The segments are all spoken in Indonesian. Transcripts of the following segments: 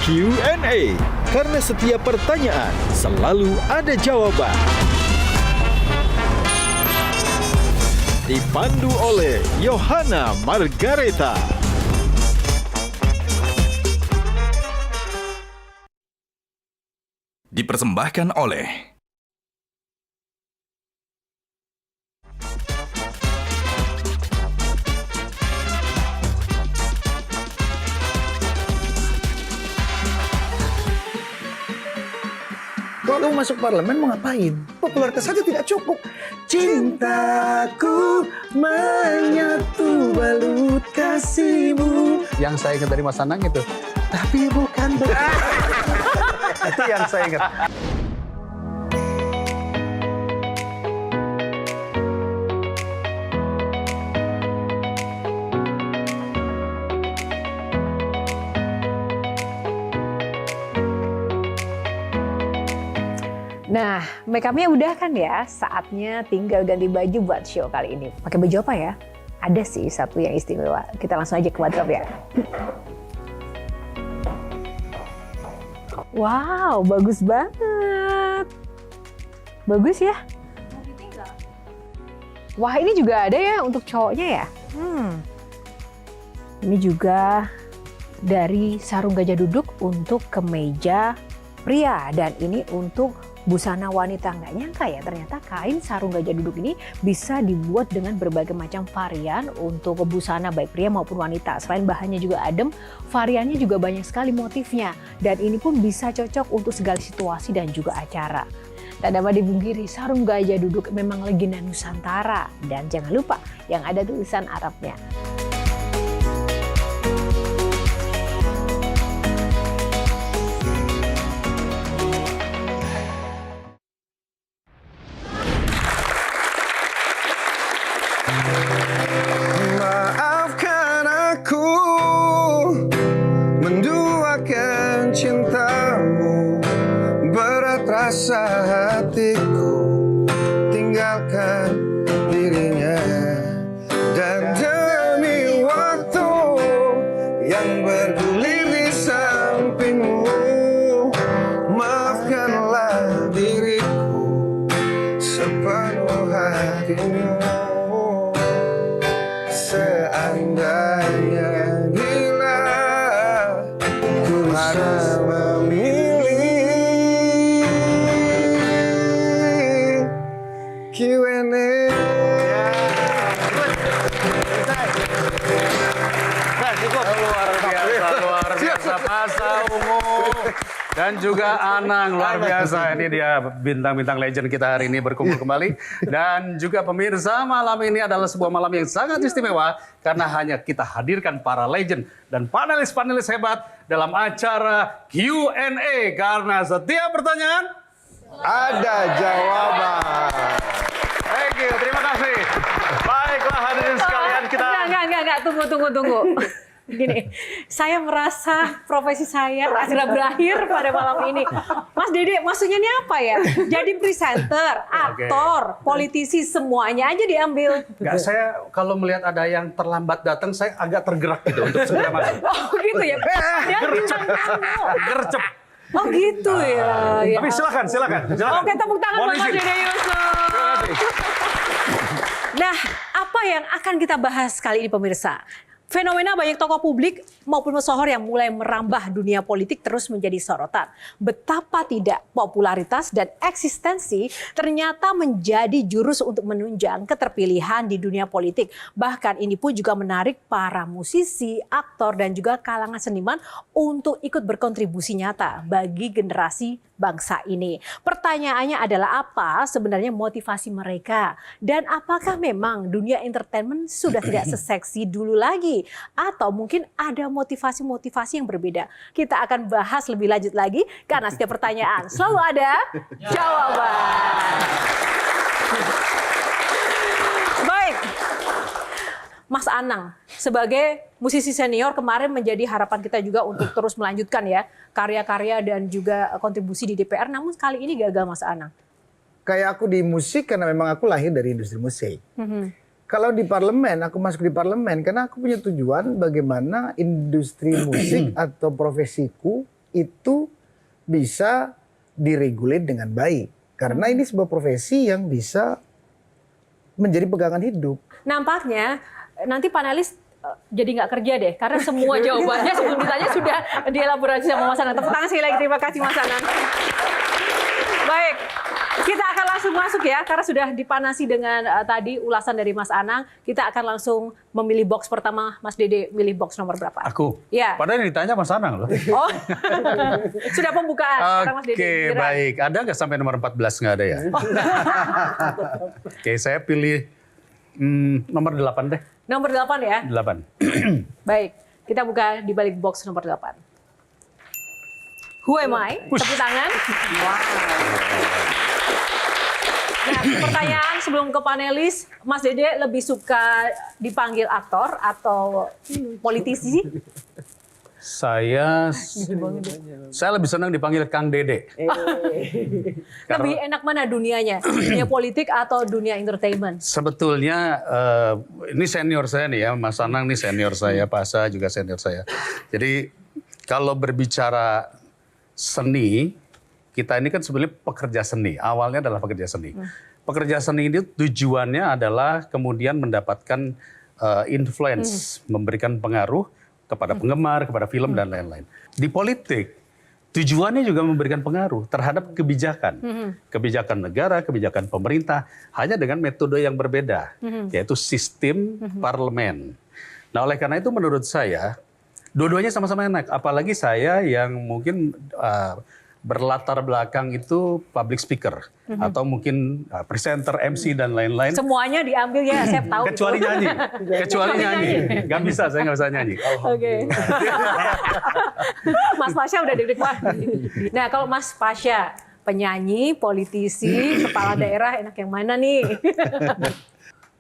Q&A, karena setiap pertanyaan selalu ada jawaban. Dipandu oleh Yohana Margareta. Dipersembahkan oleh Kalau kamu masuk parlemen mau ngapain? Popularitas saja tidak cukup. Cintaku menyatu balut kasihmu. Yang saya ingat dari Mas Anang itu. Tapi bukan itu yang saya ingat. Nah, make up-nya udah kan ya? Saatnya tinggal ganti baju buat show kali ini. Pakai baju apa ya? Ada sih satu yang istimewa. Kita langsung aja ke wardrobe ya. Wow, bagus banget. Bagus ya? Wah, ini juga ada ya untuk cowoknya ya? Ini juga dari sarung gajah duduk untuk kemeja pria. Dan ini untuk busana wanita. Nggak nyangka ya, ternyata kain sarung gajah duduk ini bisa dibuat dengan berbagai macam varian untuk busana baik pria maupun wanita. Selain bahannya juga adem, variannya juga banyak sekali motifnya. Dan ini pun bisa cocok untuk segala situasi dan juga acara. Tak dapat dipungkiri, sarung gajah duduk memang legenda Nusantara. Dan jangan lupa yang ada tulisan Arabnya. Maafkan aku menduakan cintamu, berat rasa hatiku tinggalkan dirinya, dan demi waktu yang bergulir di sampingmu, maafkanlah diriku sepenuh hatimu. Seandainya bila ku harus memilih Q&A. Luar biasa Pasha Ungu dan juga Anang, luar biasa. Ini dia bintang-bintang legend kita hari ini berkumpul kembali. Dan juga pemirsa, malam ini adalah sebuah malam yang sangat istimewa karena hanya kita hadirkan para legend dan panelis-panelis hebat dalam acara Q&A, karena setiap pertanyaan Ada jawaban. thank you, terima kasih. Baiklah hadirin sekalian, kita Enggak, tunggu. Gini, saya merasa profesi saya segera berakhir pada malam ini. Mas Dede, maksudnya ini apa ya? Jadi presenter, aktor, politisi, semuanya aja diambil. Enggak, saya kalau melihat ada yang terlambat datang, saya agak tergerak gitu untuk segera masuk. Oh gitu ya? Dia bintang tamu. Gercep. Oh gitu ya. Tapi silakan. Oke, tepuk tangan buat Mohon Mas izin. Dede Yusuf. Terima kasih. Nah, apa yang akan kita bahas kali ini pemirsa? Fenomena banyak tokoh publik maupun pesohor yang mulai merambah dunia politik terus menjadi sorotan. Betapa tidak popularitas dan eksistensi ternyata menjadi jurus untuk menunjang keterpilihan di dunia politik. Bahkan ini pun juga menarik para musisi, aktor, dan juga kalangan seniman untuk ikut berkontribusi nyata bagi generasi bangsa ini. Pertanyaannya adalah apa sebenarnya motivasi mereka? Dan apakah memang dunia entertainment sudah tidak seseksi dulu lagi? Atau mungkin ada motivasi-motivasi yang berbeda? Kita akan bahas lebih lanjut lagi karena setiap pertanyaan selalu ada jawaban. Baik, Mas Anang sebagai musisi senior kemarin menjadi harapan kita juga untuk terus melanjutkan ya karya-karya dan juga kontribusi di DPR. Namun kali ini gagal Mas Anang. Kayak aku di musik karena memang aku lahir dari industri musik. Kalau di parlemen, aku masuk di parlemen karena aku punya tujuan bagaimana industri musik atau profesiku itu bisa diregulir dengan baik. Karena ini sebuah profesi yang bisa menjadi pegangan hidup. Nampaknya nanti panelis jadi nggak kerja deh, karena semua jawabannya sebelum ditanya sudah dielaborasi sama Mas Anang. Tepuk tangan sekali lagi, terima kasih Mas Anang. Baik, kita akan langsung masuk ya, karena sudah dipanasi dengan tadi ulasan dari Mas Anang. Kita akan langsung memilih box pertama. Mas Dede milih box nomor berapa? Aku? Ya. Padahal yang ditanya Mas Anang loh. Oh, sudah pembukaan. Sekarang Mas Dede. Oke, baik. Ada nggak sampai nomor 14? Nggak ada ya? Oke, saya pilih nomor 8 deh. Nomor 8 ya? 8. Baik, kita buka di balik box nomor 8. Who am I? Tepuk tangan. Nah, pertanyaan sebelum ke panelis, Mas Dede lebih suka dipanggil aktor atau politisi? Saya lebih senang dipanggil Kang Dede. Lebih enak mana dunianya? Dunia politik atau dunia entertainment? Sebetulnya ini senior saya nih ya, Mas Anang nih senior saya, Pak Asa juga senior saya. Jadi kalau berbicara seni, kita ini kan sebenarnya pekerja seni. Awalnya adalah pekerja seni. Pekerja seni ini tujuannya adalah kemudian mendapatkan influence, memberikan pengaruh kepada penggemar, kepada film dan lain-lain. Di politik, tujuannya juga memberikan pengaruh terhadap kebijakan. Kebijakan negara, kebijakan pemerintah, hanya dengan metode yang berbeda, yaitu sistem parlemen. Nah, oleh karena itu menurut saya, dua-duanya sama-sama enak. Apalagi saya yang mungkin berlatar belakang itu public speaker. Atau mungkin presenter, MC, dan lain-lain. Semuanya diambil ya, saya tahu. Kecuali nyanyi. Kecuali nyanyi. Gak bisa, saya gak bisa nyanyi. Oke. Mas Pasha udah deg-degan. Nah, kalau Mas Pasha, penyanyi, politisi, kepala daerah, enak yang mana nih?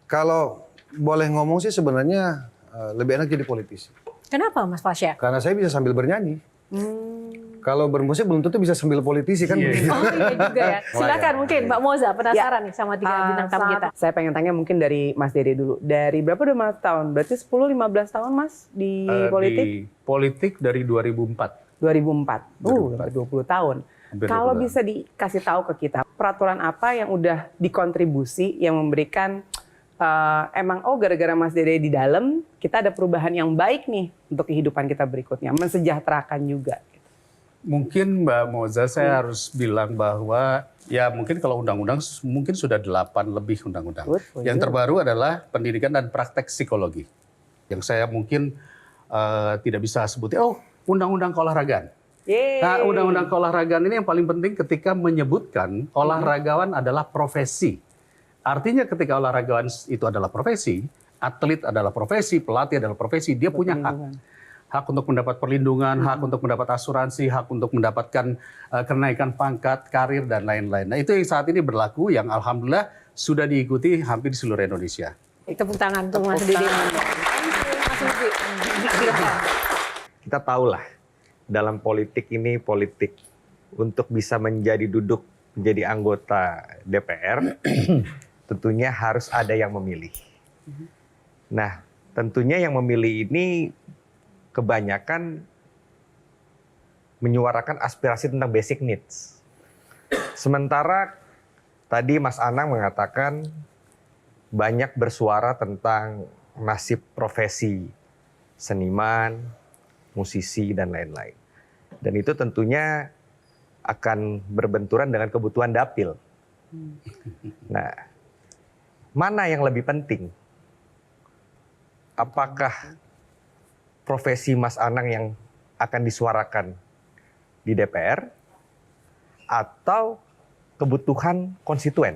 Kalau boleh ngomong sih sebenarnya lebih enak jadi politisi. Kenapa Mas Pasha? Karena saya bisa sambil bernyanyi. Kalau bermusik belum tentu bisa sambil politisi kan. Oh iya juga ya. Silakan mungkin Mbak Moza penasaran nih sama 3 bintang tamu kita. Saya pengen tanya mungkin dari Mas Dede dulu. Dari berapa udah tahun? Berarti 10-15 tahun Mas di politik? Di politik dari 2004. 2004. 20 tahun. Kalau 20 bisa dikasih tahu ke kita, peraturan apa yang udah dikontribusi yang memberikan emang gara-gara Mas Dede di dalam, kita ada perubahan yang baik nih untuk kehidupan kita berikutnya, mensejahterakan juga. Mungkin Mbak Moza saya harus bilang bahwa ya mungkin kalau undang-undang mungkin sudah 8 lebih undang-undang. Yang terbaru adalah pendidikan dan praktek psikologi. Yang saya mungkin tidak bisa sebutin, undang-undang keolahragaan. Nah, undang-undang keolahragaan ini yang paling penting ketika menyebutkan olahragawan adalah profesi. Artinya ketika olahragawan itu adalah profesi, atlet adalah profesi, pelatih adalah profesi, dia punya hak. Hak untuk mendapat perlindungan, hak untuk mendapat asuransi, hak untuk mendapatkan kenaikan pangkat, karir, dan lain-lain. Nah, itu yang saat ini berlaku, yang alhamdulillah sudah diikuti hampir di seluruh Indonesia. Tepuk tangan untuk Mas Dede. Kita tahulah, dalam politik ini, politik untuk bisa duduk menjadi anggota DPR, tentunya harus ada yang memilih. Nah, tentunya yang memilih ini kebanyakan menyuarakan aspirasi tentang basic needs. Sementara tadi Mas Anang mengatakan banyak bersuara tentang nasib profesi seniman, musisi, dan lain-lain. Dan itu tentunya akan berbenturan dengan kebutuhan dapil. Nah, mana yang lebih penting? Apakah profesi Mas Anang yang akan disuarakan di DPR atau kebutuhan konstituen?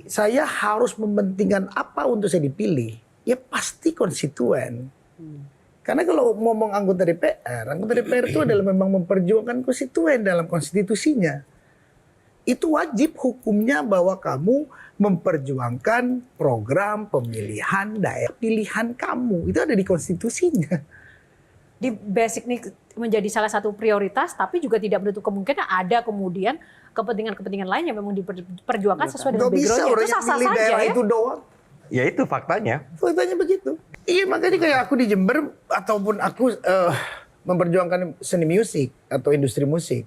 Saya harus mementingkan apa untuk saya dipilih? Ya pasti konstituen. Karena kalau ngomong anggota DPR itu adalah memang memperjuangkan konstituen dalam konstitusinya. Itu wajib hukumnya bahwa kamu memperjuangkan program pemilihan daerah pilihan kamu. Itu ada di konstitusinya. Di basic ini menjadi salah satu prioritas, tapi juga tidak menutup kemungkinan ada kemudian kepentingan-kepentingan lain yang memang diperjuangkan sesuai dengan background-nya. Itu sah-sah saja ya. Itu doang. Ya itu faktanya. Faktanya begitu. Iya makanya kayak aku di Jember ataupun aku memperjuangkan seni musik atau industri musik,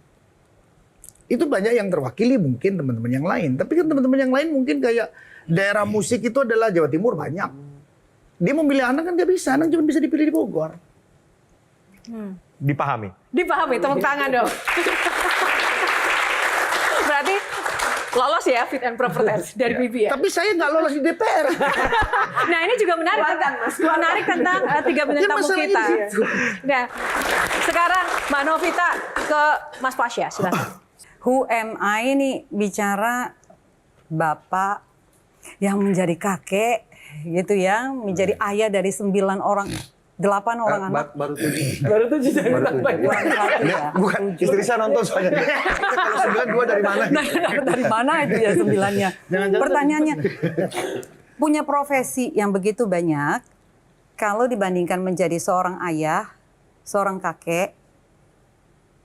itu banyak yang terwakili mungkin teman-teman yang lain. Tapi kan teman-teman yang lain mungkin kayak daerah musik itu adalah Jawa Timur banyak. Dia memilih Anang kan nggak bisa, Anang cuma bisa dipilih di Bogor. Dipahami. Dipahami, tepuk tangan dong. Berarti lolos ya fit and proper test dari Bibi ya. Tapi saya nggak lolos di DPR. Nah ini juga menarik, menarik tentang 3 bintang Ya, tamu masalahnya kita. di situ. Nah sekarang Mbak Novita ke Mas Pasya, silakan. Who am I nih bicara bapak yang menjadi kakek gitu ya, menjadi ayah dari 8 orang anak. Baru 7. Baru 7 jadi Kurang satu ya. Bukan, istri saya nonton soalnya. Kalau 9 2 dari mana? Dari mana itu ya 9-nya? Pertanyaannya, punya profesi yang begitu banyak, kalau dibandingkan menjadi seorang ayah, seorang kakek,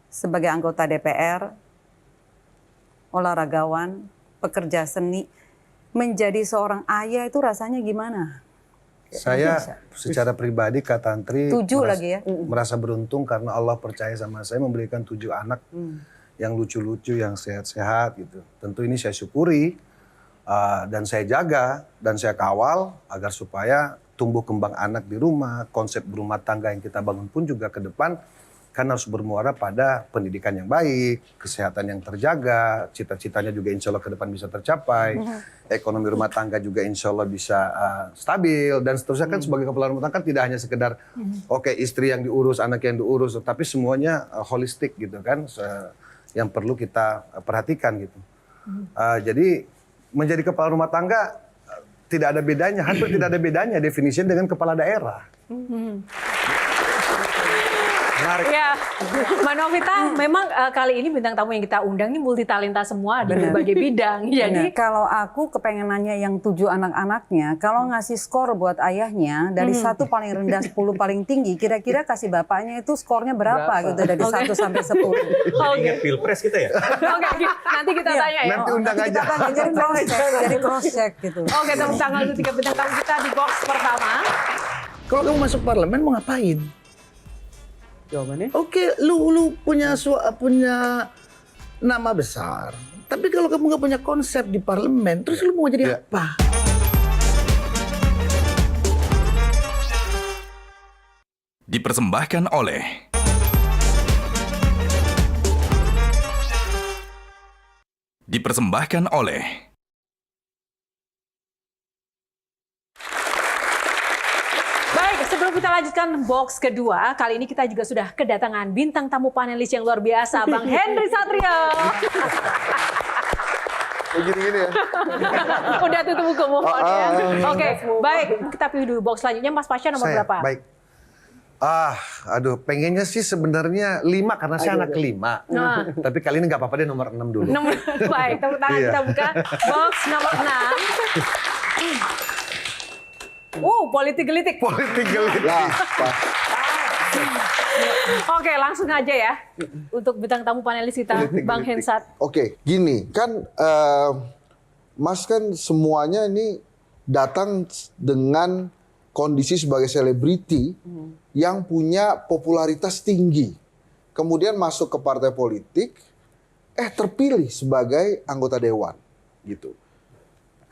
sebagai anggota DPR, olahragawan, pekerja seni, menjadi seorang ayah itu rasanya gimana? Saya secara pribadi Kak Tantri 7 lagi ya. merasa beruntung karena Allah percaya sama saya memberikan 7 anak yang lucu-lucu, yang sehat-sehat gitu. Tentu ini saya syukuri dan saya jaga dan saya kawal agar supaya tumbuh kembang anak di rumah, konsep berumah tangga yang kita bangun pun juga ke depan kan harus bermuara pada pendidikan yang baik, kesehatan yang terjaga, cita-citanya juga insya Allah ke depan bisa tercapai, ekonomi rumah tangga juga insya Allah bisa stabil, dan seterusnya kan sebagai kepala rumah tangga kan tidak hanya sekedar oke, istri yang diurus, anak yang diurus, tapi semuanya holistik gitu kan, yang perlu kita perhatikan gitu. Jadi menjadi kepala rumah tangga tidak ada bedanya, hampir tidak ada bedanya definisinya dengan kepala daerah. Ya, Mbak Novita, memang kali ini bintang tamu yang kita undang ini multi talenta semua di berbagai bidang. Jadi kalau aku kepengen nanya yang 7 anak-anaknya, kalau ngasih skor buat ayahnya dari 1 paling rendah 10 paling tinggi, kira-kira kasih bapaknya itu skornya berapa gitu dari 1 sampai 10? Ingat pilpres kita ya? Oke, nanti kita tanya ya. Nanti undang aja. Jadi cross check gitu. Oke, tepuk tangan untuk 3 bintang tamu kita di box pertama. Kalau kamu masuk parlemen mau ngapain? Jawabannya? Oke, lu punya nama besar. Tapi kalau kamu nggak punya konsep di parlemen, terus lu mau jadi apa? Dipersembahkan oleh Sebelum kita lanjutkan box kedua, kali ini kita juga sudah kedatangan bintang tamu panelis yang luar biasa, Bang Henry Satrio. Gini-gini ya. Udah tutup buku, move on ya. Oke, baik. Kita pilih dulu box selanjutnya. Mas Pasya nomor berapa? Baik. Aduh, pengennya sih sebenarnya 5 karena saya anak kelima. Tapi kali ini nggak apa-apa deh nomor 6 dulu. Baik, tepuk tangan kita buka box nomor 6. Politik gelitik. Politik gelitik. Oke, langsung aja ya. Untuk bintang tamu panelis kita, Bang Hensat. Oke, gini kan Mas kan semuanya ini datang dengan kondisi sebagai selebriti yang punya popularitas tinggi. Kemudian masuk ke partai politik, terpilih sebagai anggota dewan gitu.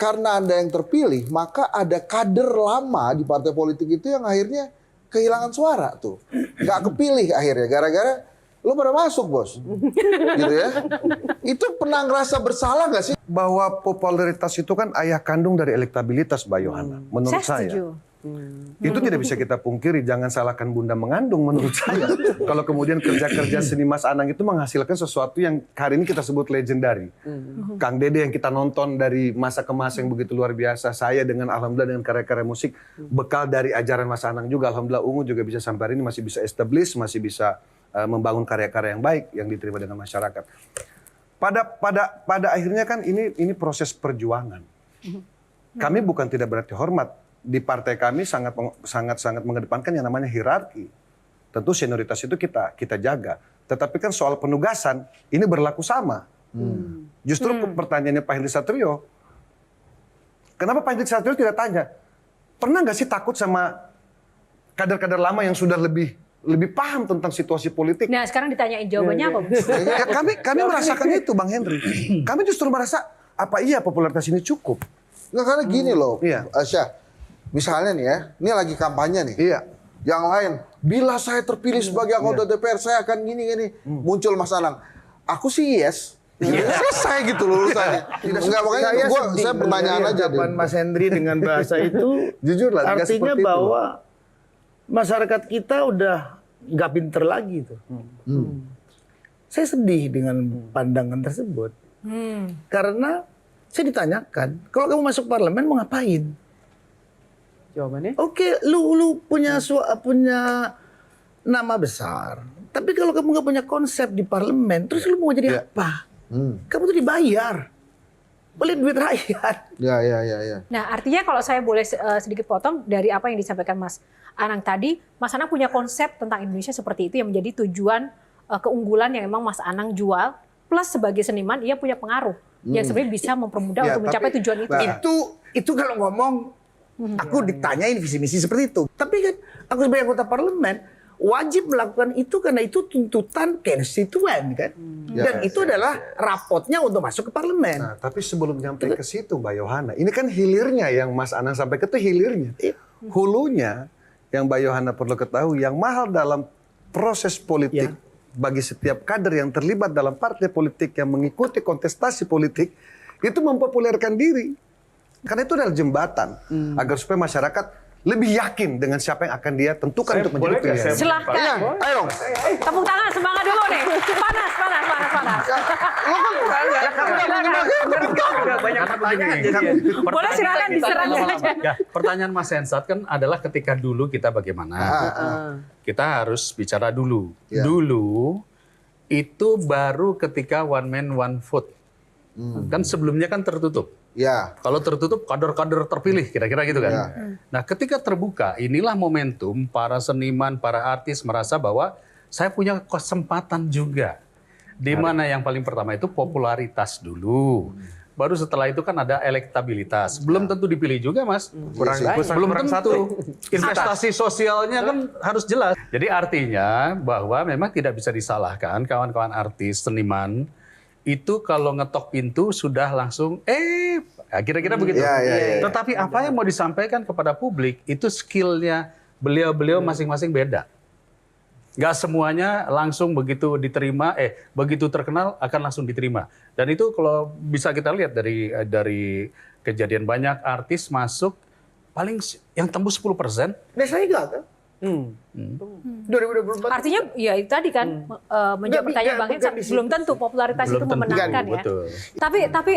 Karena Anda yang terpilih, maka ada kader lama di partai politik itu yang akhirnya kehilangan suara tuh. Nggak kepilih akhirnya, gara-gara lo pada masuk, bos. Gitu ya. Itu pernah ngerasa bersalah nggak sih? Bahwa popularitas itu kan ayah kandung dari elektabilitas, Mbak Yohana. Menurut saya. Setuju. Itu tidak bisa kita pungkiri, jangan salahkan bunda mengandung menurut saya. Kalau kemudian kerja-kerja seni Mas Anang itu menghasilkan sesuatu yang hari ini kita sebut legendary. Kang Dede yang kita nonton dari masa ke masa yang begitu luar biasa. Saya dengan alhamdulillah dengan karya-karya musik, bekal dari ajaran Mas Anang juga. Alhamdulillah Ungu juga bisa sampai hari ini masih bisa establish, masih bisa membangun karya-karya yang baik yang diterima dengan masyarakat. Pada akhirnya kan ini proses perjuangan. Kami bukan tidak berarti hormat. Di partai kami sangat mengedepankan yang namanya hierarki. Tentu senioritas itu kita jaga. Tetapi kan soal penugasan ini berlaku sama. Justru pertanyaannya Pak Henry Satrio, kenapa Pak Henry Satrio tidak tanya, pernah nggak sih takut sama kader-kader lama yang sudah lebih lebih paham tentang situasi politik. Nah, sekarang ditanyain jawabannya apa? Ya, kami merasakan itu, Bang Henry. Kami justru merasa apa iya popularitas ini cukup? Nggak, karena gini loh, Iya. Syah. Misalnya nih ya, ini lagi kampanye nih. Iya. Yang lain, bila saya terpilih sebagai anggota DPR, saya akan gini-gini. Muncul Mas Anang. Aku sih yes. Selesai gitu loh urusannya. Enggak, makanya saya pertanyaan aja deh. Mas Hendri dengan bahasa itu Jujur lah, nggak artinya seperti itu. bahwa masyarakat kita udah nggak pinter lagi tuh. Saya sedih dengan pandangan tersebut. Karena saya ditanyakan, kalau kamu masuk parlemen mau ngapain? Jawabannya? Oke, lu punya punya nama besar. Tapi kalau kamu nggak punya konsep di parlemen, terus lu mau jadi apa? Kamu tuh dibayar oleh duit rakyat. Ya. Nah, artinya kalau saya boleh sedikit potong dari apa yang disampaikan Mas Anang tadi, Mas Anang punya konsep tentang Indonesia seperti itu yang menjadi tujuan keunggulan yang memang Mas Anang jual, plus sebagai seniman ia punya pengaruh yang sebenarnya bisa mempermudah untuk mencapai tujuan itu. Itu kalau ngomong, aku ditanyain visi misi seperti itu. Tapi kan aku sebagai anggota parlemen wajib melakukan itu karena itu tuntutan konstituen kan. Dan itu adalah rapotnya untuk masuk ke parlemen. Nah, tapi sebelum nyampe ke situ, Mbak Yohana, ini kan hilirnya yang Mas Anang sampai ke itu hilirnya. Hulunya yang Mbak Yohana perlu ketahui, yang mahal dalam proses politik bagi setiap kader yang terlibat dalam partai politik yang mengikuti kontestasi politik, itu mempopulerkan diri. Karena itu adalah jembatan agar supaya masyarakat lebih yakin dengan siapa yang akan dia tentukan untuk menjadi pilihan. Silahkan. Iya, ayo dong. Tepuk tangan semangat dulu nih. Panas. Boleh silakan diserang aja. Ya, pertanyaan Mas Hensat kan adalah ketika dulu kita bagaimana? Kita harus bicara dulu. Ya. Dulu itu baru ketika one man one vote. Kan sebelumnya kan tertutup. Ya. Kalau tertutup kader-kader terpilih kira-kira gitu kan. Ya. Nah, ketika terbuka, inilah momentum para seniman, para artis merasa bahwa saya punya kesempatan juga. Di mana yang paling pertama itu popularitas dulu. Baru setelah itu kan ada elektabilitas. Belum tentu dipilih juga, Mas. Belum tentu. Investasi sosialnya kan harus jelas. Jadi artinya bahwa memang tidak bisa disalahkan kawan-kawan artis, seniman, itu kalau ngetok pintu sudah langsung kira-kira begitu. Tetapi apa yang mau disampaikan kepada publik itu skillnya beliau-beliau masing-masing beda. Gak semuanya langsung begitu diterima, begitu terkenal akan langsung diterima. Dan itu kalau bisa kita lihat dari kejadian banyak artis masuk paling yang tembus 10%. Nah saya gagal. 2024. Artinya ya itu tadi kan menjawab pertanyaan Bang Hensat, belum tentu popularitas itu memenangkan ya. Betul. Tapi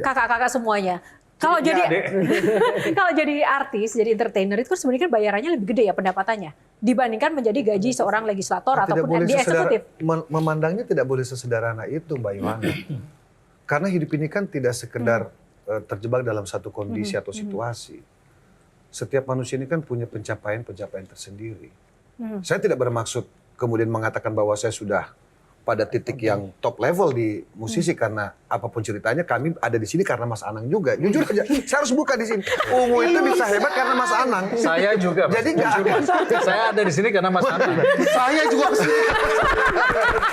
kakak-kakak semuanya, kalau jadi artis, jadi entertainer itu kan sebenarnya kan bayarannya lebih gede ya pendapatannya dibandingkan menjadi gaji seorang legislator ataupun di eksekutif. Memandangnya tidak boleh sesederhana itu, Mbak Yohana. Karena hidup ini kan tidak sekedar terjebak dalam satu kondisi atau situasi. Setiap manusia ini kan punya pencapaian-pencapaian tersendiri. Saya tidak bermaksud kemudian mengatakan bahwa saya sudah pada titik yang top level di musisi karena apapun ceritanya kami ada di sini karena Mas Anang juga. Jujur aja, saya harus buka di sini. Ungu itu bisa hebat karena Mas Anang. Saya juga. Jadi nggak saya ada di sini karena Mas Anang. Saya juga kesini.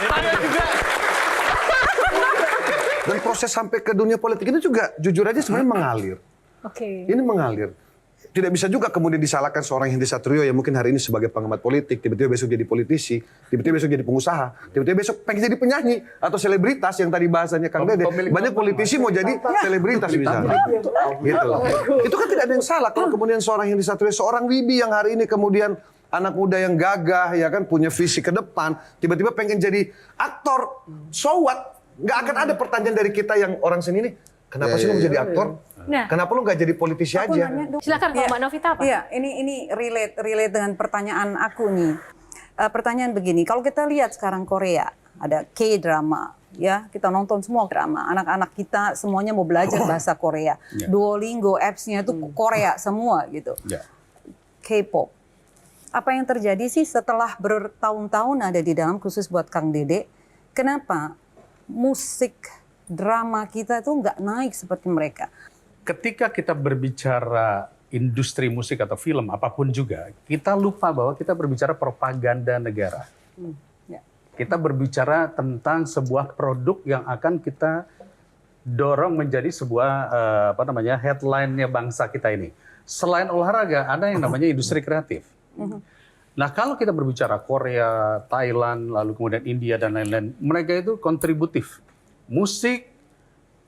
Saya juga. Dan proses sampai ke dunia politik itu juga jujur aja sebenarnya mengalir. Oke. Ini mengalir. Tidak bisa juga kemudian disalahkan seorang Henry Satrio yang mungkin hari ini sebagai pengamat politik, tiba-tiba besok jadi politisi, tiba-tiba besok jadi pengusaha, tiba-tiba besok pengen jadi penyanyi atau selebritas yang tadi bahasanya Kang Dede. Banyak politisi mau jadi selebritas misalnya. Gitu. Itu kan tidak ada yang salah kalau kemudian seorang Henry Satrio, seorang Wibi yang hari ini kemudian anak muda yang gagah ya kan punya visi ke depan, tiba-tiba pengen jadi aktor, so what? Nggak akan ada pertanyaan dari kita yang orang seni ini, kenapa sih lu mau jadi aktor? Nah, Kenapa lu nggak jadi politisi aja? silakan kalau Mbak Novita apa? Iya, ini relate dengan pertanyaan aku nih. Pertanyaan begini, kalau kita lihat sekarang Korea, ada K-drama, ya kita nonton semua drama. Anak-anak kita semuanya mau belajar bahasa Korea. Duolingo, apps-nya itu Korea semua gitu. K-pop. Apa yang terjadi sih setelah bertahun-tahun ada di dalam, khusus buat Kang Dede, kenapa musik drama kita tuh nggak naik seperti mereka? Ketika kita berbicara industri musik atau film apapun juga, kita lupa bahwa kita berbicara propaganda negara. Kita berbicara tentang sebuah produk yang akan kita dorong menjadi sebuah headline-nya bangsa kita ini. Selain olahraga, ada yang namanya industri kreatif. Nah, kalau kita berbicara Korea, Thailand, lalu kemudian India dan lain-lain, mereka itu kontributif. Musik,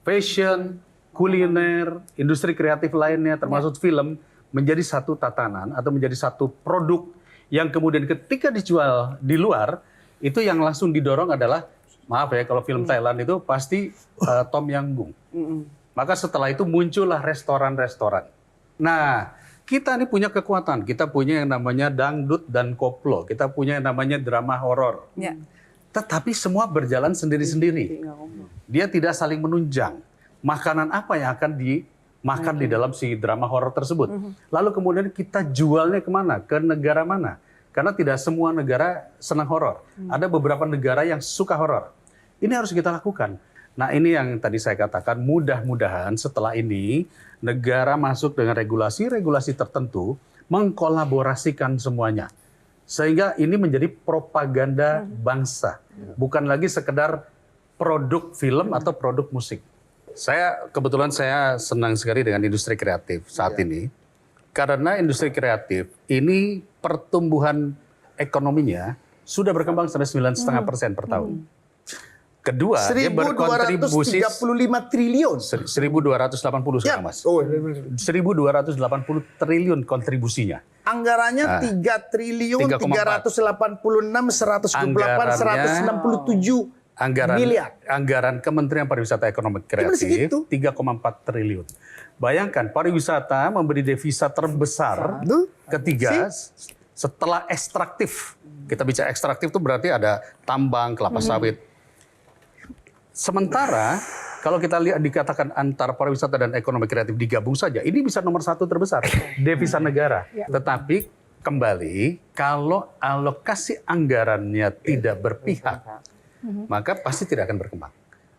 fashion, kuliner, industri kreatif lainnya termasuk film menjadi satu tatanan atau menjadi satu produk yang kemudian ketika dijual di luar itu yang langsung didorong adalah, maaf ya, kalau film Thailand itu pasti Tom Yam Goong. Maka setelah itu muncullah restoran-restoran. Nah, kita ini punya kekuatan. Kita punya yang namanya dangdut dan koplo. Kita punya yang namanya drama horor. Tetapi semua berjalan sendiri-sendiri. Dia tidak saling menunjang. Makanan apa yang akan dimakan di dalam si drama horor tersebut. Lalu kemudian kita jualnya kemana? Ke negara mana? Karena tidak semua negara senang horor. Ada beberapa negara yang suka horor. Ini harus kita lakukan. Nah, ini yang tadi saya katakan, mudah-mudahan setelah ini negara masuk dengan regulasi-regulasi tertentu, mengkolaborasikan semuanya. Sehingga ini menjadi propaganda bangsa. Bukan lagi sekedar produk film atau produk musik. Kebetulan saya senang sekali dengan industri kreatif saat ini. Karena industri kreatif ini pertumbuhan ekonominya sudah berkembang sampai 9,5% per tahun. Kedua, dia berkontribusi 1.235 triliun. 1.280 sekarang, Mas. 1.280 triliun kontribusinya. Anggarannya 3 triliun 386 128 167 miliar. Anggaran Kementerian Pariwisata Ekonomi Kreatif 3,4 triliun. Bayangkan, pariwisata memberi devisa terbesar ketiga setelah ekstraktif. Kita bicara ekstraktif itu berarti ada tambang, kelapa sawit. Sementara kalau kita lihat dikatakan antara pariwisata dan ekonomi kreatif digabung saja, ini bisa nomor 1 terbesar devisa negara. Tetapi kembali, kalau alokasi anggarannya tidak berpihak, maka pasti tidak akan berkembang.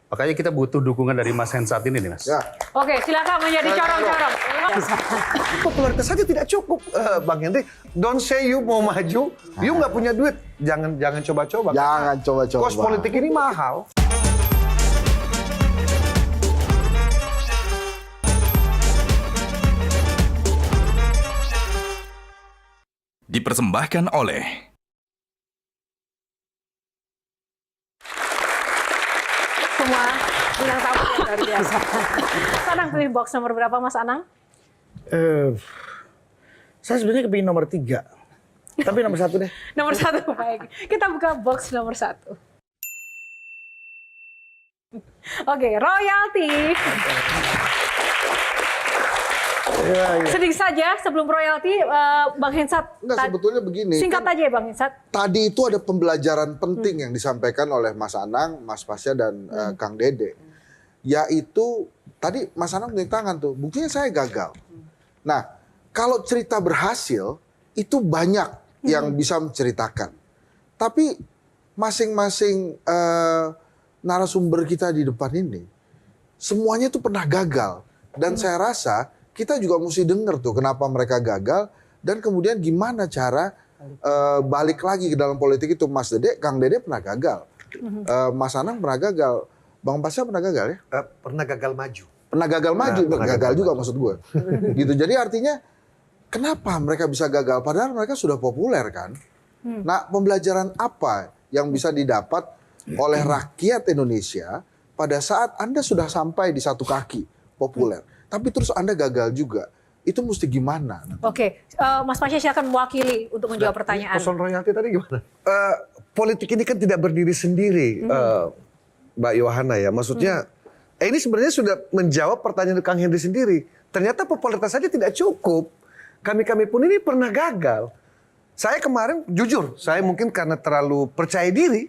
Makanya kita butuh dukungan dari Mas Hen saat ini nih, Mas. Oke, silakan menjadi corong-corong. Popularitas saja tidak cukup, Bang Henry. Don't say you mau maju, you nggak punya duit. Jangan coba-coba. Jangan coba-coba. Kos politik ini mahal. Dipersembahkan oleh Semua bintang tamu yang luar biasa. Mas Anang pilih box nomor berapa, Mas Anang? Saya sebenarnya kepingin nomor 3. Tapi nomor 1 deh. Nomor 1, baik. Kita buka box nomor 1. Oke, royalti. Sedikit saja sebelum royalti, Bang Hensat. Enggak, sebetulnya begini. Singkat aja ya, Bang Hensat. Tadi itu ada pembelajaran penting yang disampaikan oleh Mas Anang, Mas Pasya, dan Kang Dede. Yaitu, tadi Mas Anang tunjuk tangan tuh, buktinya saya gagal. Nah, kalau cerita berhasil, itu banyak yang bisa menceritakan. Tapi masing-masing narasumber kita di depan ini, semuanya tuh pernah gagal. Dan saya rasa, kita juga mesti dengar tuh kenapa mereka gagal dan kemudian gimana cara balik lagi ke dalam politik itu. Mas Dede, Kang Dede pernah gagal, Mas Anang pernah gagal, Bang Pasya pernah gagal ya? Pernah gagal maju. Pernah gagal maju, gagal juga maksud gue. Gitu. Jadi artinya kenapa mereka bisa gagal padahal mereka sudah populer kan? Nah, pembelajaran apa yang bisa didapat oleh rakyat Indonesia pada saat Anda sudah sampai di satu kaki populer? Tapi terus Anda gagal juga. Itu mesti gimana? Oke, Mas Pasya silakan mewakili untuk menjawab pertanyaan. Persoalan royalti tadi gimana? Politik ini kan tidak berdiri sendiri, Mbak Yohana ya. Maksudnya, ini sebenarnya sudah menjawab pertanyaan Kang Henry sendiri. Ternyata popularitas saja tidak cukup. Kami-kami pun ini pernah gagal. Saya kemarin, jujur, saya mungkin karena terlalu percaya diri,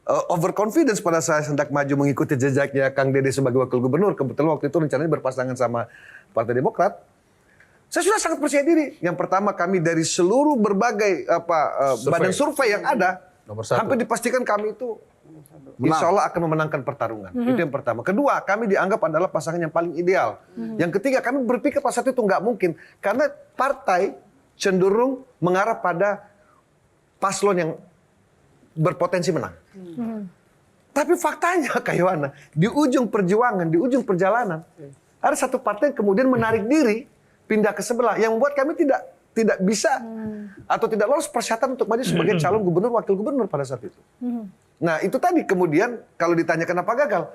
overconfidence pada saat hendak maju mengikuti jejaknya Kang Dede sebagai wakil gubernur. Kebetulan waktu itu rencananya berpasangan sama Partai Demokrat. Saya sudah sangat percaya diri. Yang pertama, kami dari seluruh berbagai badan survei yang ada, hampir dipastikan kami itu Insya Allah akan memenangkan pertarungan. Itu yang pertama. Kedua, kami dianggap adalah pasangan yang paling ideal. Yang ketiga, kami berpikir pada saat itu nggak mungkin. Karena partai cenderung mengarah pada paslon yang berpotensi menang. Tapi faktanya, Kak Yohana, di ujung perjuangan, di ujung perjalanan, ada satu partai yang kemudian menarik diri, pindah ke sebelah, yang membuat kami tidak bisa atau tidak lolos persyaratan untuk maju sebagai calon gubernur, wakil gubernur pada saat itu. Nah itu tadi kemudian kalau ditanya kenapa gagal,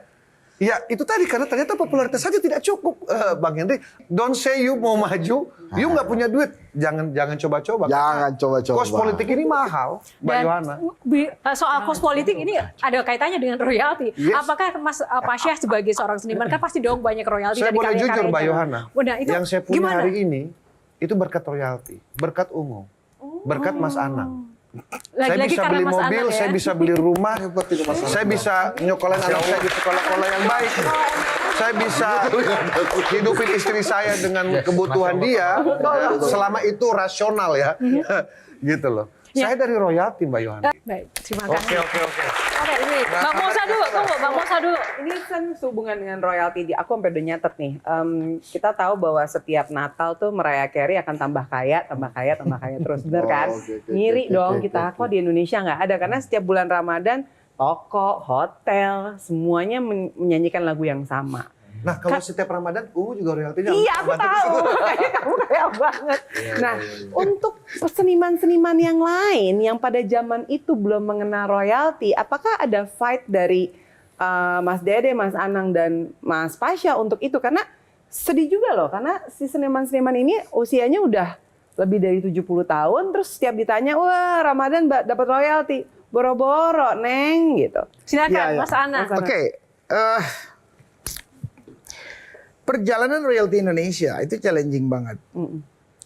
ya itu tadi karena ternyata popularitas saja tidak cukup, Bang Henry. Don't say you mau maju, you nggak punya duit, jangan coba-coba. Jangan coba-coba. Kos politik ini mahal, Mbak Yohana. Soal kos politik ini ada kaitannya dengan royalti. Yes. Apakah Mas Pasha sebagai seorang seniman kan pasti dong banyak royalti Saya dari boleh jujur, karya-karyanya. Mbak Yohana, Nah, itu yang saya punya gimana? hari ini itu berkat royalti, berkat Ungu, berkat Mas Anang. Saya Lagi-lagi bisa karena beli Mas mobil, Anang ya. saya bisa beli rumah, Hebat ini Mas Anang. saya bisa nyokolain anak saya di sekolah-sekolah yang baik. Saya bisa hidupin istri saya dengan kebutuhan dia, selama itu rasional ya. Gitu loh. Saya dari royalti, Mbak Yohana. Baik, terima kasih. Oke. Oke, ini Bang Mosa dulu, tunggu Bang Mosa dulu. Ini kan sehubungan dengan royalti. Aku sampai udah nyatet nih. Kita tahu bahwa setiap Natal tuh Mariah Carey akan tambah kaya terus, bener kan? Ngiri dong kita. Kok di Indonesia nggak ada? Karena setiap bulan Ramadan toko, hotel, semuanya menyanyikan lagu yang sama. Nah, kalau setiap Ramadan, Ungu juga royaltinya. Iya, aku tahu. Kayaknya kamu kaya banget. Nah, untuk seniman-seniman yang lain yang pada zaman itu belum mengenal royalti, apakah ada fight dari Mas Dede, Mas Anang, dan Mas Pasha untuk itu? Karena sedih juga loh, karena si seniman-seniman ini usianya udah lebih dari 70 tahun, terus setiap ditanya, wah Ramadan dapat royalti, boro-boro, Neng, gitu. Silakan Iya, Mas Anang. Oke, perjalanan royalti Indonesia itu challenging banget.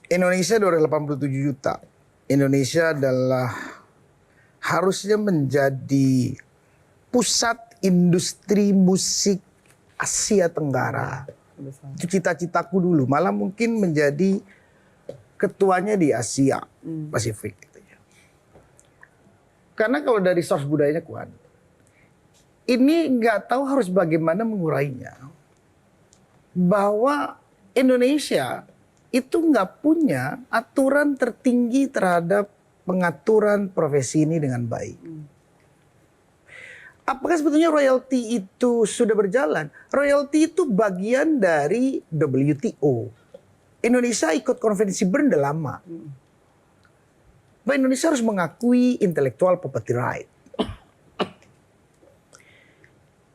Indonesia 287 juta. Indonesia adalah harusnya menjadi pusat industri musik Asia Tenggara. Itu cita-citaku dulu. Malah mungkin menjadi ketuanya di Asia Pasifik. Gitu ya. Karena kalau dari source budayanya kuat, ini nggak tahu harus bagaimana mengurainya. Bahwa Indonesia itu nggak punya aturan tertinggi terhadap pengaturan profesi ini dengan baik. Apakah sebetulnya royalti itu sudah berjalan? Royalti itu bagian dari WTO. Indonesia ikut konvensi Bern udah lama. Bahwa Indonesia harus mengakui intellectual property right.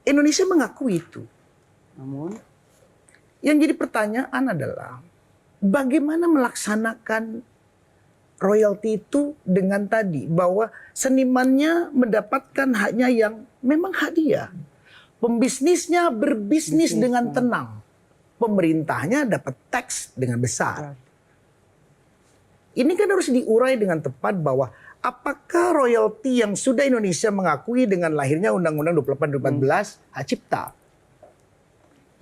Indonesia mengakui itu. Namun yang jadi pertanyaan adalah bagaimana melaksanakan royalti itu dengan tadi bahwa senimannya mendapatkan haknya yang memang hak dia. Pembisnisnya berbisnis dengan tenang. Pemerintahnya dapat teks dengan besar. Ini kan harus diurai dengan tepat bahwa apakah royalti yang sudah Indonesia mengakui dengan lahirnya Undang-Undang 28/2014 hak cipta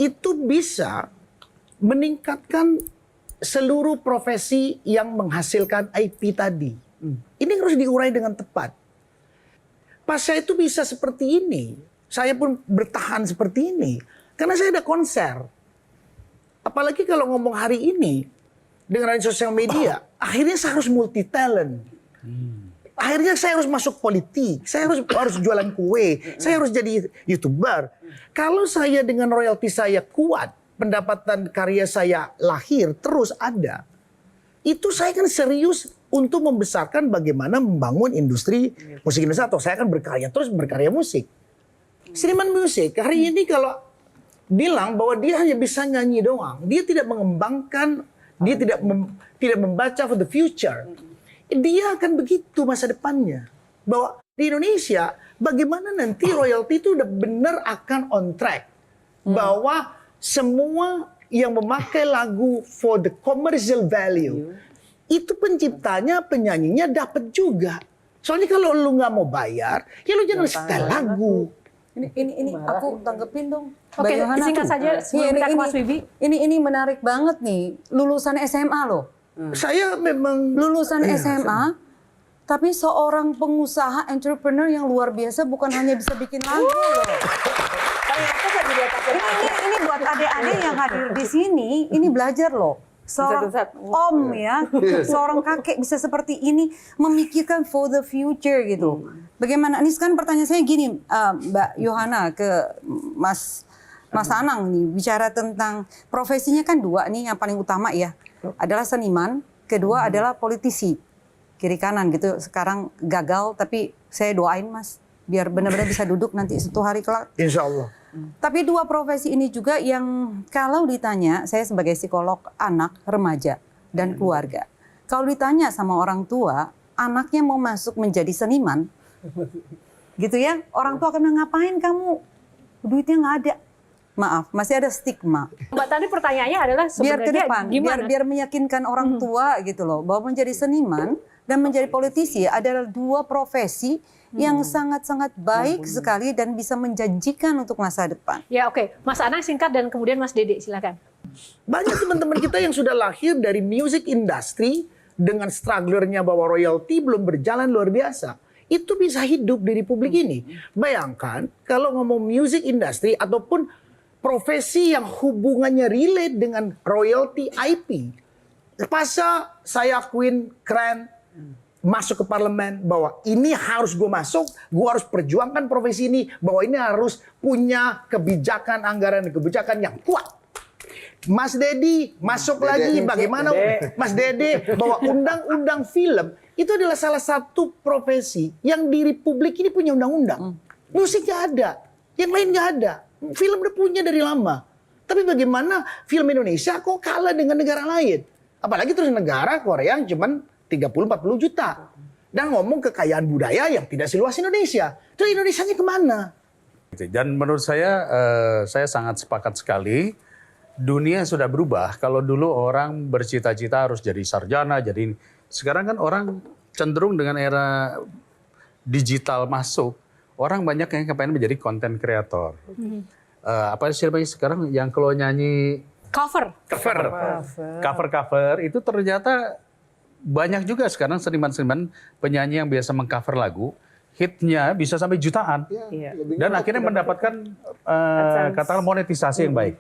itu bisa meningkatkan seluruh profesi yang menghasilkan IP tadi. Ini harus diurai dengan tepat. Pasca itu bisa seperti ini. Saya pun bertahan seperti ini. Karena saya ada konser. Apalagi kalau ngomong hari ini, dengan sosial media, akhirnya saya harus multi talent. Akhirnya saya harus masuk politik, saya harus jualan kue, saya harus jadi YouTuber. Kalau saya dengan royalti saya kuat, pendapatan karya saya lahir terus ada, itu saya kan serius untuk membesarkan bagaimana membangun industri musik Indonesia, atau saya akan berkarya musik. Seniman musik hari ini kalau bilang bahwa dia hanya bisa nyanyi doang, dia tidak mengembangkan, dia tidak membaca for the future. Dia akan begitu masa depannya. Bahwa di Indonesia, bagaimana nanti royalti itu udah benar akan on track. Bahwa semua yang memakai lagu for the commercial value, itu penciptanya, penyanyinya dapat juga. Soalnya kalau lu nggak mau bayar, ya lu jangan setel lagu. Ini aku tanggepin dong. Oke, Mbak Yohana. singkat saja sebelum kita ke Mas Wibi. Ini menarik banget nih. Lulusan SMA loh. Saya memang Lulusan SMA, Tapi seorang pengusaha entrepreneur yang luar biasa bukan hanya bisa bikin lagu loh. Ini buat adik-adik yang hadir di sini, ini belajar loh. Seorang om ya, seorang kakek bisa seperti ini memikirkan for the future gitu. Bagaimana? Ini sekarang pertanyaan saya gini, Mbak Yohana ke Mas Anang nih, bicara tentang profesinya kan dua nih yang paling utama ya, adalah seniman, kedua adalah politisi, kiri kanan gitu. Sekarang gagal, tapi saya doain Mas, biar benar-benar bisa duduk nanti suatu hari kelak. Insya Allah. Tapi dua profesi ini juga yang kalau ditanya, saya sebagai psikolog anak, remaja, dan keluarga. Kalau ditanya sama orang tua, anaknya mau masuk menjadi seniman, gitu ya, orang tua akan bilang, ngapain kamu? Duitnya nggak ada. Maaf, masih ada stigma. Mbak tadi pertanyaannya adalah Biar ke sebenarnya depan, gimana? biar meyakinkan orang tua gitu loh, bahwa menjadi seniman dan menjadi politisi adalah dua profesi yang sangat-sangat baik sekali dan bisa menjanjikan untuk masa depan. Ya oke, Mas Anang singkat dan kemudian Mas Dede silakan. Banyak teman-teman kita yang sudah lahir dari music industry dengan strugglernya bahwa royalti belum berjalan luar biasa. Itu bisa hidup di Republik ini. Bayangkan kalau ngomong music industry ataupun profesi yang hubungannya relate dengan royalty IP. Pasca saya akuin keren, masuk ke parlemen bahwa ini harus gue masuk, gue harus perjuangkan profesi ini, bahwa ini harus punya kebijakan anggaran dan kebijakan yang kuat. Mas Dedi masuk lagi, bagaimana Mas Dede bahwa undang-undang film itu adalah salah satu profesi yang di Republik ini punya undang-undang. Musiknya ada, yang lain nggak ada. Film udah punya dari lama. Tapi bagaimana film Indonesia kok kalah dengan negara lain? Apalagi terus negara Korea yang cuman 30-40 juta. Dan ngomong kekayaan budaya yang tidak seluas Indonesia. Terus Indonesianya kemana? Dan menurut saya sangat sepakat sekali. Dunia sudah berubah. Kalau dulu orang bercita-cita harus jadi sarjana, jadi sekarang kan orang cenderung dengan era digital masuk. Orang banyak yang kepengen menjadi content creator. Apa sih sekarang yang kalau nyanyi Cover itu ternyata banyak juga sekarang seniman-seniman penyanyi yang biasa mengcover lagu, hitnya bisa sampai jutaan. Dan akhirnya mendapatkan katakanlah monetisasi yang baik.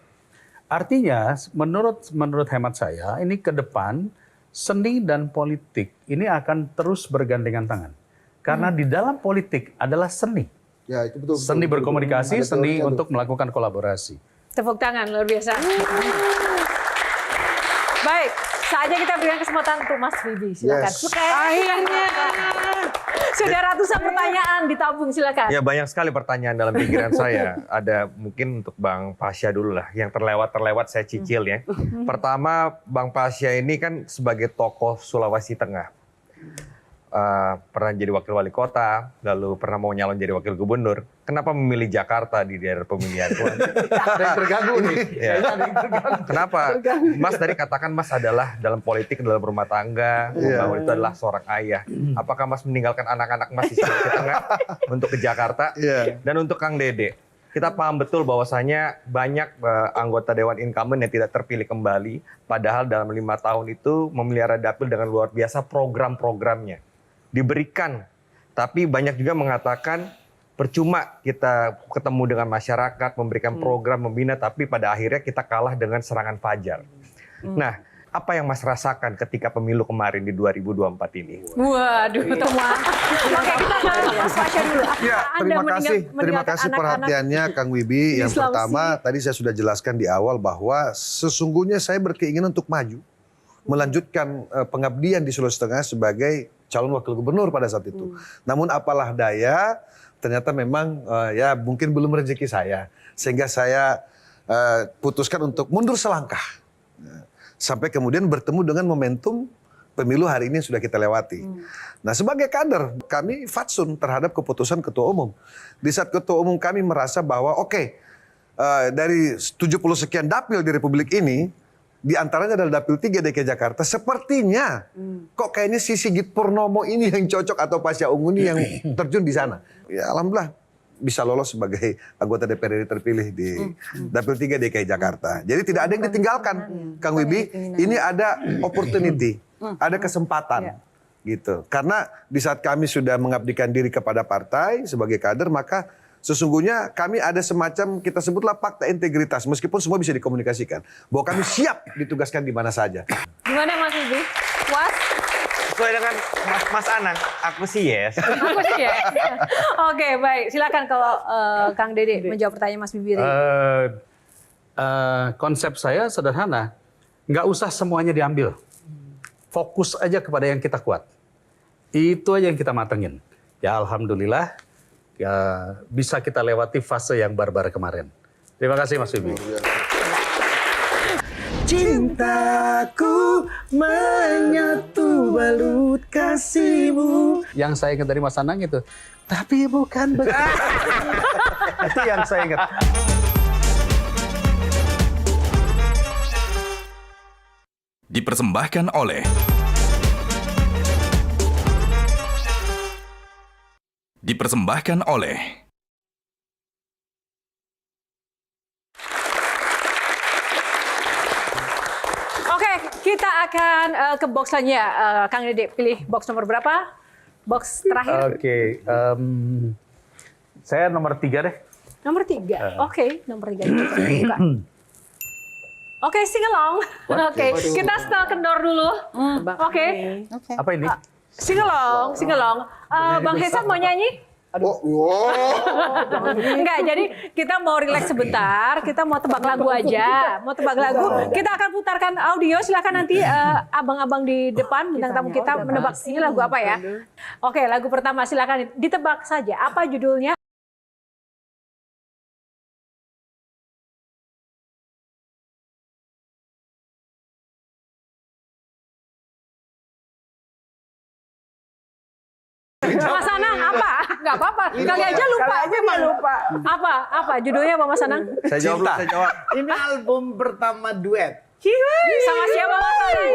Artinya menurut hemat saya ini ke depan seni dan politik ini akan terus bergandengan tangan. Karena di dalam politik adalah seni. Ya, itu betul. Seni berkomunikasi, Ada seni teorinya untuk melakukan kolaborasi. Tepuk tangan, luar biasa. Baik, saatnya kita berikan kesempatan untuk Mas Bibi, silakan. Yes. Akhirnya. Sudah ratusan pertanyaan ditabung, silakan. Ya banyak sekali pertanyaan dalam pikiran saya. Ada mungkin untuk Bang Pasya dulu lah. Yang terlewat saya cicil ya. Pertama, Bang Pasya ini kan sebagai tokoh Sulawesi Tengah. Pernah jadi wakil wali kota, lalu pernah mau nyalon jadi wakil gubernur. Kenapa memilih Jakarta di daerah pemilihan? Ada yang terganggu nih. Ya. Kenapa? Mas tadi katakan Mas adalah dalam politik, dalam rumah tangga, bahwa itu adalah seorang ayah. Apakah Mas meninggalkan anak-anak Mas di Sulawesi Tengah untuk ke Jakarta? Dan untuk Kang Dede, kita paham betul bahwasanya banyak anggota Dewan Incumbent yang tidak terpilih kembali, padahal dalam 5 tahun itu memelihara dapil dengan luar biasa program-programnya. Diberikan, tapi banyak juga mengatakan percuma kita ketemu dengan masyarakat, memberikan program, membina, tapi pada akhirnya kita kalah dengan serangan fajar. Nah, apa yang Mas rasakan ketika pemilu kemarin di 2024 ini? Waduh, teman. Oke, kita ke Mas Pasya dulu. Ya, terima kasih perhatiannya Kang Wibi. Yang pertama, tadi saya sudah jelaskan di awal bahwa sesungguhnya saya berkeinginan untuk maju, melanjutkan pengabdian di Sulawesi Tengah sebagai calon wakil gubernur pada saat itu. Namun apalah daya, ternyata memang ya mungkin belum rezeki saya. Sehingga saya putuskan untuk mundur selangkah. Sampai kemudian bertemu dengan momentum pemilu hari ini sudah kita lewati. Nah, sebagai kader, kami fatsun terhadap keputusan Ketua Umum. Di saat Ketua Umum kami merasa bahwa dari 70 sekian dapil di Republik ini, di antaranya adalah dapil 3 DKI Jakarta, sepertinya kok kayaknya si Sigit Purnomo ini yang cocok atau Pasya Ungu ini yang terjun di sana. Ya alhamdulillah bisa lolos sebagai anggota DPR terpilih di dapil 3 DKI Jakarta. Jadi tidak ada yang ditinggalkan, Kang Wibi. Ini ada opportunity, ada kesempatan. gitu. Karena di saat kami sudah mengabdikan diri kepada partai sebagai kader, maka sesungguhnya kami ada semacam kita sebutlah fakta integritas, meskipun semua bisa dikomunikasikan, bahwa kami siap ditugaskan di mana saja. Gimana Mas Bibi? Puas? Sesuai dengan Mas Anang, aku sih yes. Aku sih ya. Oke, baik. Silakan kalau Kang Dede menjawab pertanyaan Mas Bibi. Konsep saya sederhana, nggak usah semuanya diambil. Fokus aja kepada yang kita kuat. Itu aja yang kita matengin. Ya alhamdulillah ya, bisa kita lewati fase yang barbar kemarin. Terima kasih Mas Bibi. Cintaku menyatu balut kasihmu. Yang saya ingat dari Mas Anang itu, tapi bukan begitu. Itu yang saya ingat. Dipersembahkan oleh Oke, kita akan ke box selanjutnya. Kang Dede, pilih box nomor berapa? Box terakhir? Oke, saya nomor 3 deh. Nomor 3. Oke, nomor 3. Buka. Oke, sing along. Oke, kita setel kendor dulu. Oke. Apa ini? Sing along, sing along. Bang Hesat mau nyanyi? Enggak, jadi kita mau relax sebentar, kita mau tebak lagu aja. Mau tebak lagu, kita akan putarkan audio, silakan nanti abang-abang di depan, bintang tamu kita menebak ini lagu apa ya. Oke, lagu pertama silakan ditebak saja. Apa judulnya? Mas Anang, apa? Nggak apa-apa, kali aja lupa. Apa judulnya apa Mas Anang? Saya jawab. Ini album pertama duet Sama siapa Mas Anang?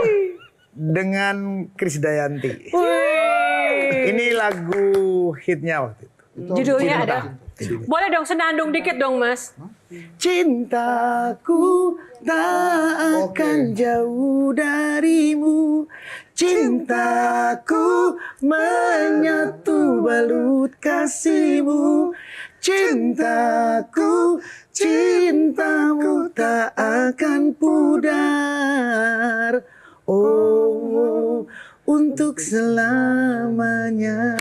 dengan Krisdayanti. Ini lagu hitnya waktu itu. Judulnya ada. Boleh dong senandung dikit dong Mas. Cintaku tak akan jauh darimu. Cintaku menyatu balut kasihmu. Cintaku, cintamu tak akan pudar. Oh, untuk selamanya.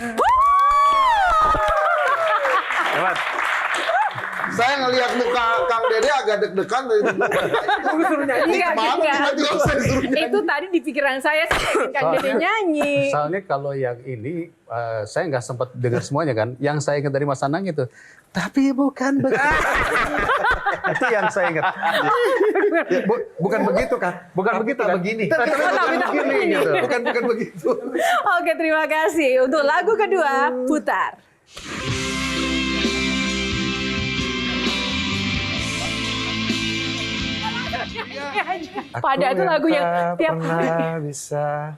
Saya ngelihat muka Kang Dede agak deg-degan dari Itu tadi di pikiran saya Kang Dede nyanyi. Soalnya kalau yang ini saya nggak sempat dengar semuanya kan. Yang saya ingat dari Mas Anang itu, tapi bukan begitu. Itu yang saya ingat. Bukan begitu kan? Bukan begitu kan? Begini. Bukan begitu. Oke, terima kasih. Untuk lagu kedua, putar. Pada itu lagu yang tiap hari bisa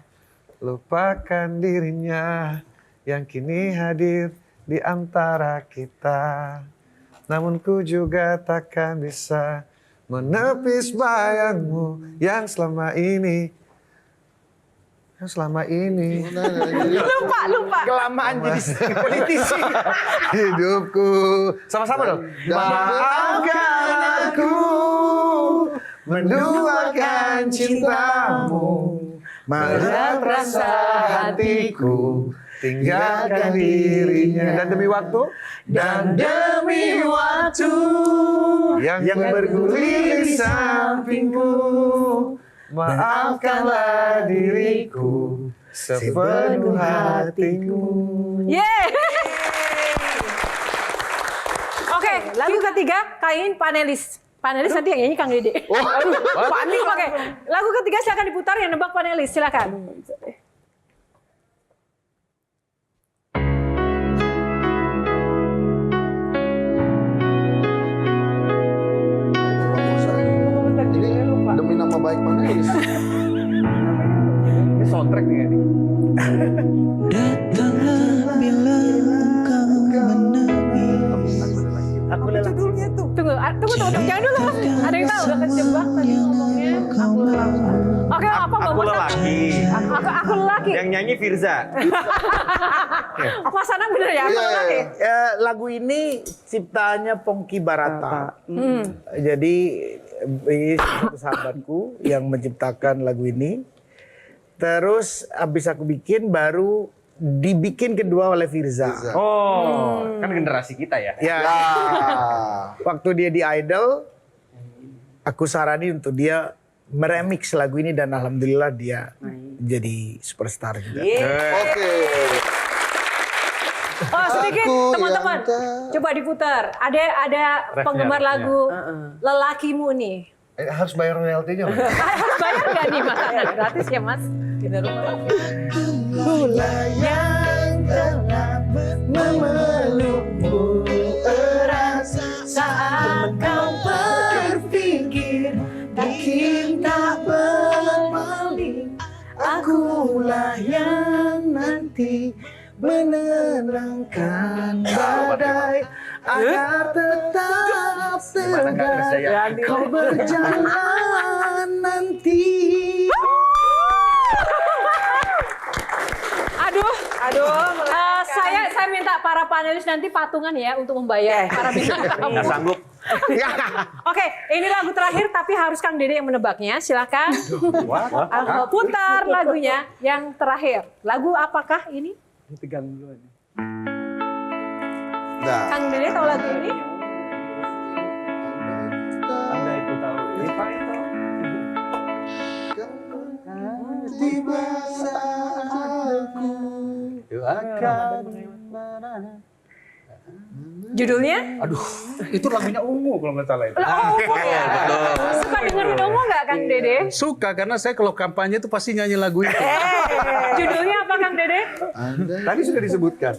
lupakan dirinya yang kini hadir di antara kita. Namun ku juga takkan bisa menepis bayangmu yang selama ini. Lupa. Kelamaan jadi politisi. Hidupku. Sama-sama dong. Maafkan aku menduakan cintamu, merat rasa hatiku, tinggalkan dirinya. Dan demi waktu yang bergulir di sampingku, maafkanlah diriku sepenuh hatiku. Yeay. Oke, lagu ketiga kali ini panelis. Panelis nanti yang nyanyi Kang Dede. Panik. Oke, lagu ketiga silakan diputar, yang nebak panelis silakan. Demi nama baik panelis. Ini soundtrack nih ini. Datanglah bila engkau menepi. Aku judulnya tuh. Tunggu, jangan dulu. Ada yang tahu udah kejebak tadi ngomongnya. Aku lelaki. Oke, apa Aku lelaki. Aku lelaki. laki. Yang nyanyi Firza. Mas Anang bener ya? Kalau laki. Lagu ini ciptaannya Pongki Barata. Jadi ini satu sahabatku yang menciptakan lagu ini. Terus habis aku bikin baru dibikin kedua oleh Firza. Oh, kan generasi kita ya. Ya. Waktu dia di Idol, aku saranin untuk dia meremix lagu ini dan alhamdulillah dia jadi superstar juga. Oke. Oh sedikit Aku teman-teman, yang coba diputar. Ada penggemar lagu lelakimu nih. Harus bayar royaltinya. Harus bayar nggak nih Mas Anang? Gratis ya Mas? Kita rumah. Yang telah memelukmu erat saat kau berpikir mungkin tak berpaling. Akulah yang nanti menenangkan badai agar tetap tegar kau berjalan nanti. Saya minta para panelis nanti patungan ya untuk membayar para bintang tamu. Nggak sanggup. Oke, ini lagu terakhir tapi harus Kang Dede yang menebaknya. Silakan. Putar lagunya yang terakhir. Lagu apakah ini? Tegang dulu. Nah, Kang Dede tahu lagu ini? Andai ku tahu. tiba saatku akan. Judulnya? Aduh, itu lagunya Ungu kalau nggak salah itu. Suka dengerin Ungu nggak Kang Dede? Suka karena saya kalau kampanye itu pasti nyanyi lagu itu. Judulnya apa Kang Dede? Tadi sudah disebutkan.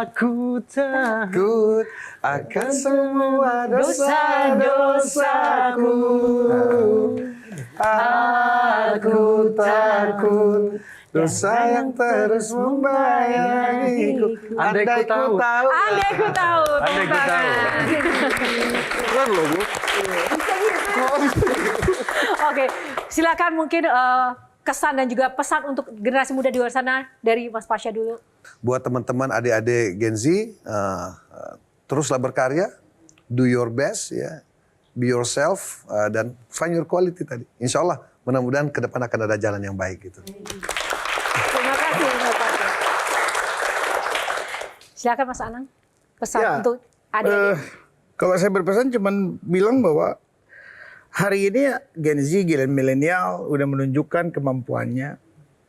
Aku Takut akan semua dosa-dosaku. Aku takut dosa yang terus membayangiku. Andai ku tahu. Andai ku tahu. Andai ku tahu. Keren loh, Bu. Oke, silakan mungkin kesan dan juga pesan untuk generasi muda di luar sana dari Mas Pasha dulu. Buat teman-teman adik-adik Gen Z, teruslah berkarya, do your best ya, be yourself dan find your quality tadi. Insya Allah mudah-mudahan ke depan akan ada jalan yang baik gitu. Terima kasih Mas Pasha. Silakan Mas Anang, pesan untuk adik-adik. Kalau saya berpesan cuman bilang bahwa hari ini Gen Z, Gen milenial udah menunjukkan kemampuannya.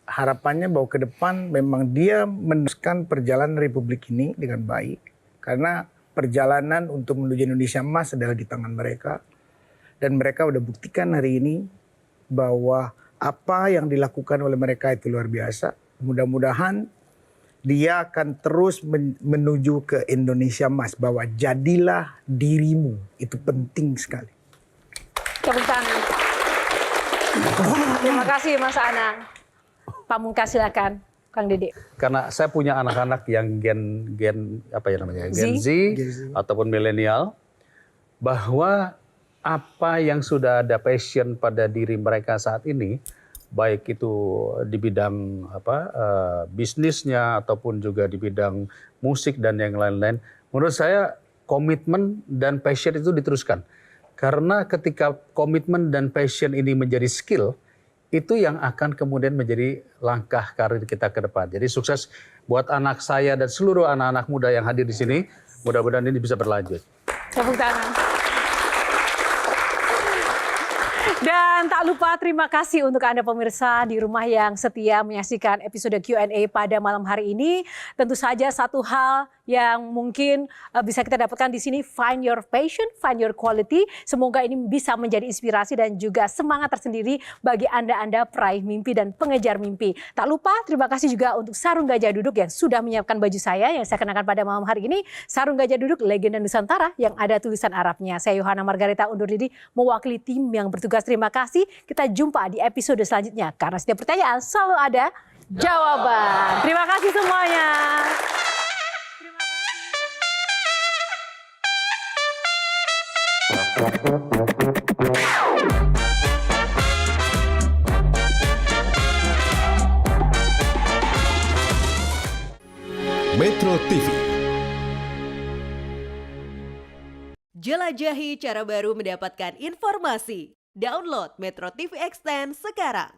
Harapannya bahwa ke depan memang dia meneruskan perjalanan Republik ini dengan baik. Karena perjalanan untuk menuju Indonesia emas adalah di tangan mereka. Dan mereka udah buktikan hari ini bahwa apa yang dilakukan oleh mereka itu luar biasa. Mudah-mudahan dia akan terus menuju ke Indonesia emas. Bahwa jadilah dirimu. Itu penting sekali. Tepuk tangan. Terima kasih Mas Anang. Pamungkas silakan, Kang Dede. Karena saya punya anak-anak yang gen apa ya namanya, Gen Z ataupun milenial, bahwa apa yang sudah ada passion pada diri mereka saat ini, baik itu di bidang bisnisnya ataupun juga di bidang musik dan yang lain-lain, menurut saya komitmen dan passion itu diteruskan. Karena ketika komitmen dan passion ini menjadi skill, itu yang akan kemudian menjadi langkah karir kita ke depan. Jadi sukses buat anak saya dan seluruh anak-anak muda yang hadir di sini. Mudah-mudahan ini bisa berlanjut. Tepuk tangan. Dan tak lupa terima kasih untuk Anda pemirsa di rumah yang setia menyaksikan episode Q&A pada malam hari ini. Tentu saja satu hal yang mungkin bisa kita dapatkan di sini, find your passion, find your quality. Semoga ini bisa menjadi inspirasi dan juga semangat tersendiri bagi Anda-Anda peraih mimpi dan pengejar mimpi. Tak lupa terima kasih juga untuk Sarung Gajah Duduk yang sudah menyiapkan baju saya yang saya kenakan pada malam hari ini. Sarung Gajah Duduk legenda Nusantara yang ada tulisan Arabnya. Saya Yohana Margareta undur diri mewakili tim yang bertugas. Terima kasih. Kita jumpa di episode selanjutnya. Karena setiap pertanyaan selalu ada jawaban. Terima kasih semuanya. Terima kasih. Metro TV. Jelajahi cara baru mendapatkan informasi. Download Metro TV Extend sekarang.